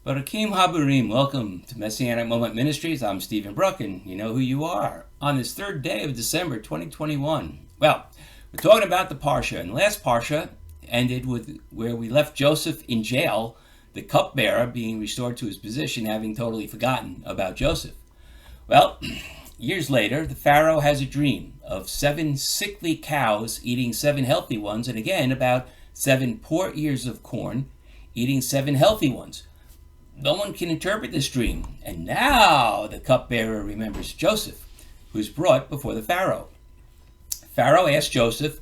Barakim Haburim, welcome to Messianic Moment Ministries. I'm Stephen Bruck, and you know who you are. On this third day of December 2021. Well, we're talking about the Parashah, and the last Parashah ended with where we left Joseph in jail, the cupbearer being restored to his position, having totally forgotten about Joseph. Well, years later, the Pharaoh has a dream of 7 sickly cows eating 7 healthy ones, and again about 7 poor ears of corn eating 7 healthy ones. No one can interpret this dream, and now the cupbearer remembers Joseph, who's brought before the Pharaoh. Pharaoh asks Joseph,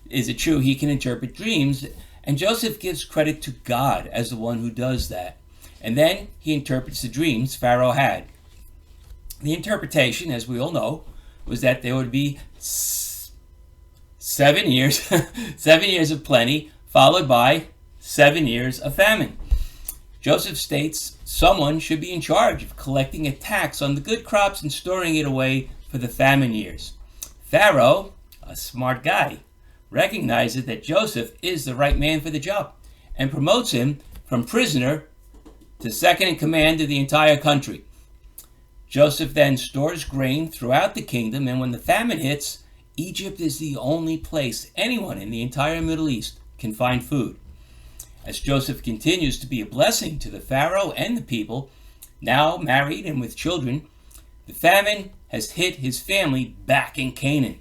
is it true he can interpret dreams? And Joseph gives credit to God as the one who does that. And then he interprets the dreams Pharaoh had. The interpretation, as we all know, was that there would be 7 years, 7 years of plenty, followed by 7 years of famine. Joseph states someone should be in charge of collecting a tax on the good crops and storing it away for the famine years. Pharaoh, a smart guy, recognizes that Joseph is the right man for the job and promotes him from prisoner to second in command of the entire country. Joseph then stores grain throughout the kingdom, and when the famine hits, Egypt is the only place anyone in the entire Middle East can find food. As Joseph continues to be a blessing to the Pharaoh and the people, now married and with children, the famine has hit his family back in Canaan.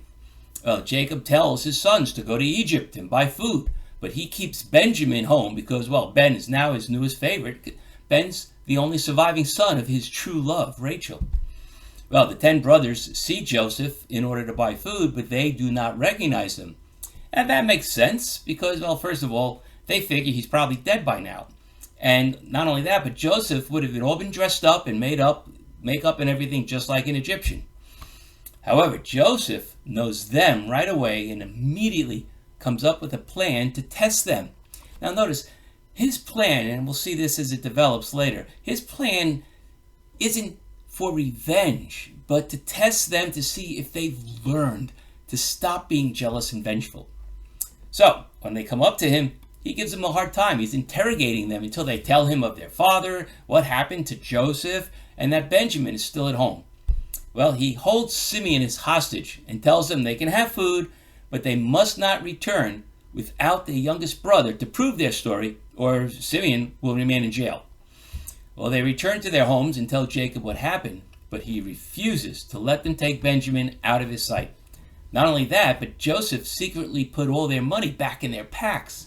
Well, Jacob tells his sons to go to Egypt and buy food, but he keeps Benjamin home because, well, Ben is now his newest favorite. Ben's the only surviving son of his true love, Rachel. Well, the 10 brothers see Joseph in order to buy food, but they do not recognize him. And that makes sense because, well, first of all, they figure he's probably dead by now. And not only that, but Joseph would have all been dressed up and makeup and everything just like an Egyptian. However, Joseph knows them right away and immediately comes up with a plan to test them. Now notice, his plan, and we'll see this as it develops later, his plan isn't for revenge, but to test them to see if they've learned to stop being jealous and vengeful. So, when they come up to him, he gives them a hard time. He's interrogating them until they tell him of their father, what happened to Joseph, and that Benjamin is still at home. Well, he holds Simeon as hostage and tells them they can have food, but they must not return without their youngest brother to prove their story, or Simeon will remain in jail. Well, they return to their homes and tell Jacob what happened, but he refuses to let them take Benjamin out of his sight. Not only that, but Joseph secretly put all their money back in their packs.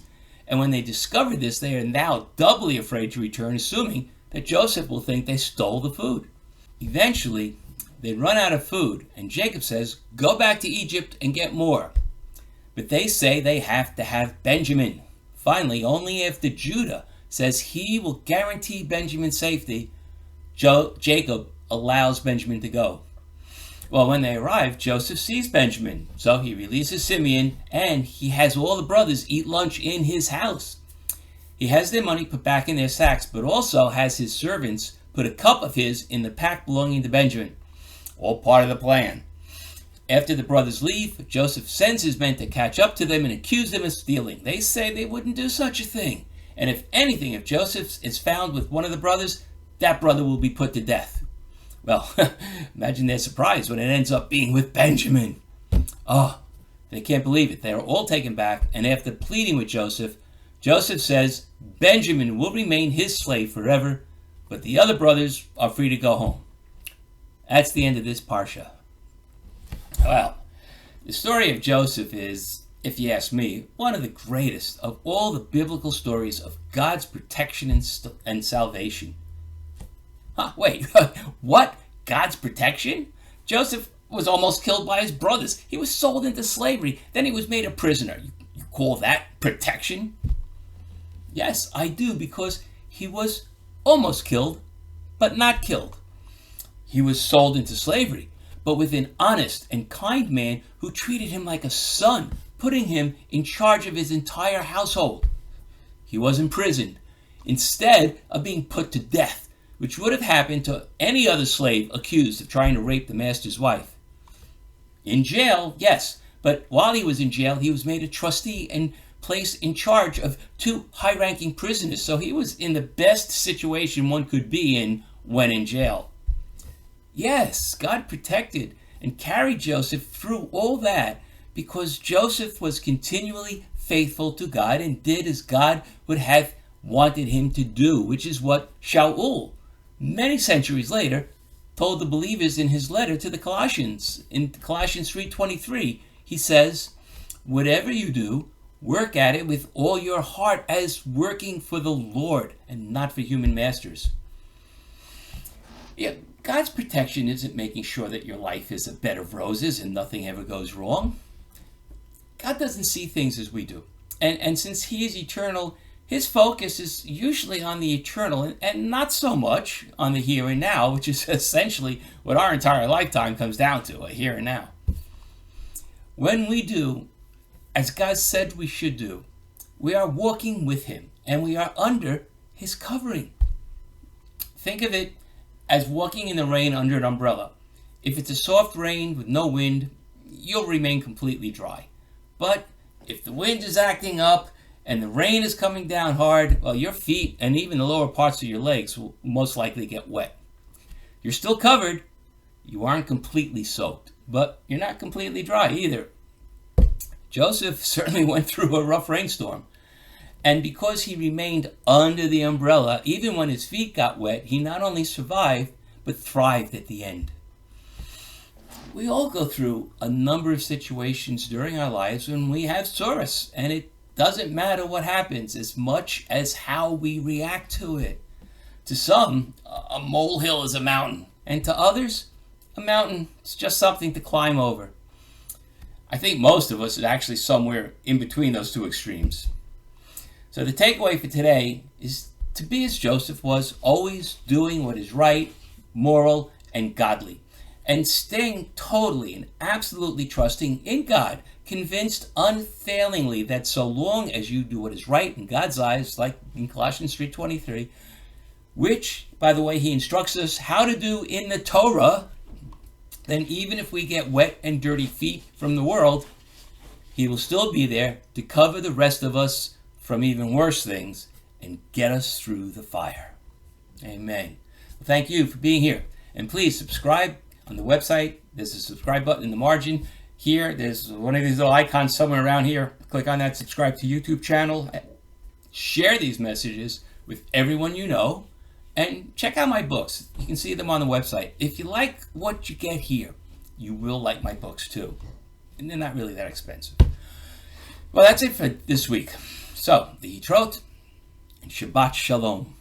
And when they discover this, they are now doubly afraid to return, assuming that Joseph will think they stole the food. Eventually, they run out of food, and Jacob says, go back to Egypt and get more. But they say they have to have Benjamin. Finally, only after Judah says he will guarantee Benjamin's safety, Jacob allows Benjamin to go. Well, when they arrive, Joseph sees Benjamin, so he releases Simeon, and he has all the brothers eat lunch in his house. He has their money put back in their sacks, but also has his servants put a cup of his in the pack belonging to Benjamin. All part of the plan. After the brothers leave, Joseph sends his men to catch up to them and accuse them of stealing. They say they wouldn't do such a thing. And if anything, if Joseph is found with one of the brothers, that brother will be put to death. Well, imagine their surprise when it ends up being with Benjamin. Oh, they can't believe it. They are all taken back, and after pleading with Joseph, Joseph says Benjamin will remain his slave forever, but the other brothers are free to go home. That's the end of this Parashah. Well, the story of Joseph is, if you ask me, one of the greatest of all the biblical stories of God's protection and salvation. Wait, what? God's protection? Joseph was almost killed by his brothers. He was sold into slavery. Then he was made a prisoner. You call that protection? Yes, I do, because he was almost killed, but not killed. He was sold into slavery, but with an honest and kind man who treated him like a son, putting him in charge of his entire household. He was imprisoned instead of being put to death, which would have happened to any other slave accused of trying to rape the master's wife. In jail, yes, but while he was in jail, he was made a trustee and placed in charge of 2 high-ranking prisoners, so he was in the best situation one could be in when in jail. Yes, God protected and carried Joseph through all that because Joseph was continually faithful to God and did as God would have wanted him to do, which is what Shaul, many centuries later, told the believers in his letter to the Colossians. In Colossians 3:23, he says, "Whatever you do, work at it with all your heart as working for the Lord and not for human masters." Yeah, God's protection isn't making sure that your life is a bed of roses and nothing ever goes wrong. God doesn't see things as we do. And since he is eternal, his focus is usually on the eternal and not so much on the here and now, which is essentially what our entire lifetime comes down to, a here and now. When we do as God said we should do, we are walking with him and we are under his covering. Think of it as walking in the rain under an umbrella. If it's a soft rain with no wind, you'll remain completely dry. But if the wind is acting up and the rain is coming down hard, well, your feet and even the lower parts of your legs will most likely get wet. You're still covered. You aren't completely soaked, but you're not completely dry either. Joseph certainly went through a rough rainstorm. And because he remained under the umbrella, even when his feet got wet, he not only survived, but thrived at the end. We all go through a number of situations during our lives when we have sorrows, and it doesn't matter what happens as much as how we react to it. To some, a molehill is a mountain, and to others, a mountain is just something to climb over. I think most of us are actually somewhere in between those 2 extremes. So the takeaway for today is to be as Joseph was, always doing what is right, moral, and godly, and staying totally and absolutely trusting in God, convinced unfailingly that so long as you do what is right in God's eyes, like in Colossians 3:23, which, by the way, he instructs us how to do in the Torah, then even if we get wet and dirty feet from the world, he will still be there to cover the rest of us from even worse things and get us through the fire. Amen. Well, thank you for being here. And please subscribe on the website. There's a subscribe button in the margin. Here, there's one of these little icons somewhere around here. Click on that, subscribe to YouTube channel. Share these messages with everyone you know. And check out my books. You can see them on the website. If you like what you get here, you will like my books too. And they're not really that expensive. Well, that's it for this week. So, Lehitrot and Shabbat Shalom.